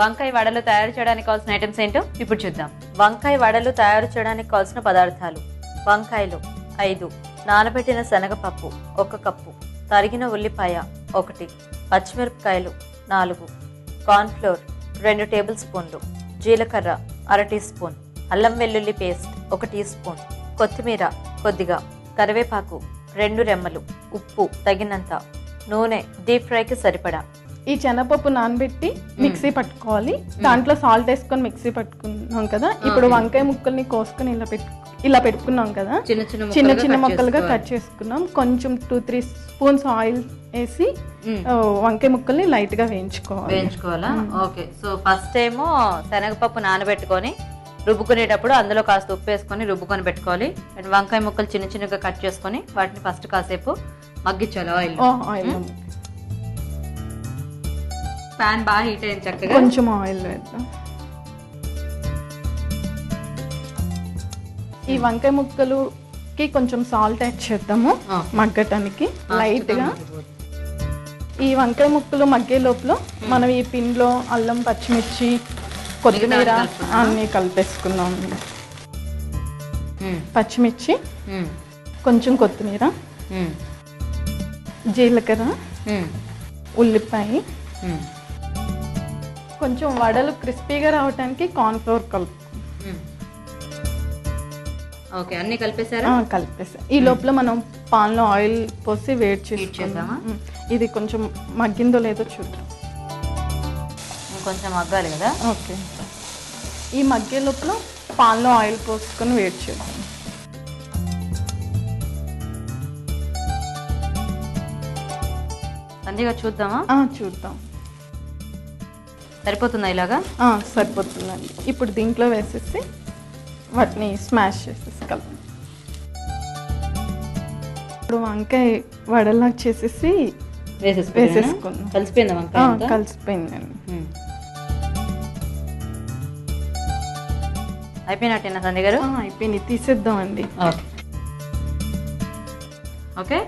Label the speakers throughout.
Speaker 1: వంకాయ వడలు తయారు చేయడానికి కావాల్సిన ఐటమ్స్ ఏంటో ఇప్పుడు చూద్దాం. వంకాయ వడలు తయారు చేయడానికి కావాల్సిన పదార్థాలు: వంకాయలు 5, నానబెట్టిన శనగపప్పు 1 కప్పు, తరిగిన ఉల్లిపాయ 1, పచ్చిమిరపకాయలు 4, కార్న్ఫ్లోర్ 2 టేబుల్ స్పూన్లు, జీలకర్ర 1/2 టీ స్పూన్, అల్లం వెల్లుల్లి పేస్ట్ 1 టీ స్పూన్, కొత్తిమీర కొద్దిగా, కరివేపాకు 2 రెమ్మలు, ఉప్పు తగినంత, నూనె డీప్ ఫ్రైకి సరిపడా.
Speaker 2: ఈ శనగపప్పు నానబెట్టి మిక్సీ పట్టుకోవాలి. దాంట్లో సాల్ట్ వేసుకొని మిక్సీ పట్టుకున్నాం కదా. ఇప్పుడు వంకాయ ముక్కల్ని కోసుకొని ఇలా పెట్టుకున్నాం కదా, చిన్న చిన్న ముక్కలుగా కట్ చేసుకున్నాం. కొంచెం 2-3 స్పూన్స్ ఆయిల్ వేసి వంకాయ ముక్కల్ని లైట్ గా వేయించుకోవాలా?
Speaker 1: ఓకే. సో ఫస్ట్ ఏమో శనగపప్పు నానబెట్టుకొని రుబ్బుకునేటప్పుడు అందులో కాస్త ఉప్పు వేసుకొని రుబ్బుకొని పెట్టుకోవాలి. అండ్ వంకాయ ముక్కలు చిన్న చిన్నగా కట్ చేసుకొని వాటిని ఫస్ట్ కాసేపు మగ్గించాలి ఆయిల్. పాన్ బాగా హీట్ అయింది, చక్కగా
Speaker 2: కొంచెం ఆయిల్ వేద్దాం. ఈ వంకాయ ముక్కలుకి కొంచెం సాల్ట్ యాడ్ చేద్దాము మగ్గటానికి లైట్ గా. ఈ వంకాయ ముక్కలు మగ్గే లోపల మనం ఈ పిండిలో అల్లం, పచ్చిమిర్చి, కొత్తిమీర అన్ని కలిపేసుకుందాం. పచ్చిమిర్చి, కొంచెం కొత్తిమీర, జీలకర్ర, ఉల్లిపాయ, కొంచెం వడలు క్రిస్పీగా రావడానికి కార్న్ఫ్లోర్ కలుపు.
Speaker 1: ఓకే, అన్ని కలిపేసారా?
Speaker 2: కలిపేసా. ఈ లోపల మనం పాన్లో ఆయిల్ పోసి వేడి చేద్దామా? ఇది కొంచెం మగ్గిందో లేదో చూద్దాం.
Speaker 1: కొంచెం మగ్గాలి కదా.
Speaker 2: ఓకే, ఈ మగ్గే లోపల పాన్లో ఆయిల్ పోసుకొని వేడి చేద్దాం.
Speaker 1: సంధిగా చూద్దామా?
Speaker 2: చూద్దాం.
Speaker 1: సరిపోతుందా ఇలాగా?
Speaker 2: సరిపోతుందండి. ఇప్పుడు దీంట్లో వేసేసి వాటిని స్మాష్ చేసేసి కలిపి ఇప్పుడు వంకాయ వడలా చేసేసి వేసేసుకున్నాం.
Speaker 1: కలిసిపోయిందా వంకాయ?
Speaker 2: కలిసిపోయిందండి.
Speaker 1: అయిపోయినట్టేనా సంధ్య గారు?
Speaker 2: అయిపోయింది, తీసేద్దామండి.
Speaker 1: ఓకే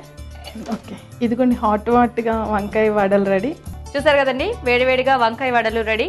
Speaker 2: ఓకే, ఇదిగోండి హాట్గా వంకాయ వడలు రెడీ.
Speaker 1: చూసారు కదండి, వేడివేడిగా వంకాయ వడలు రెడీ.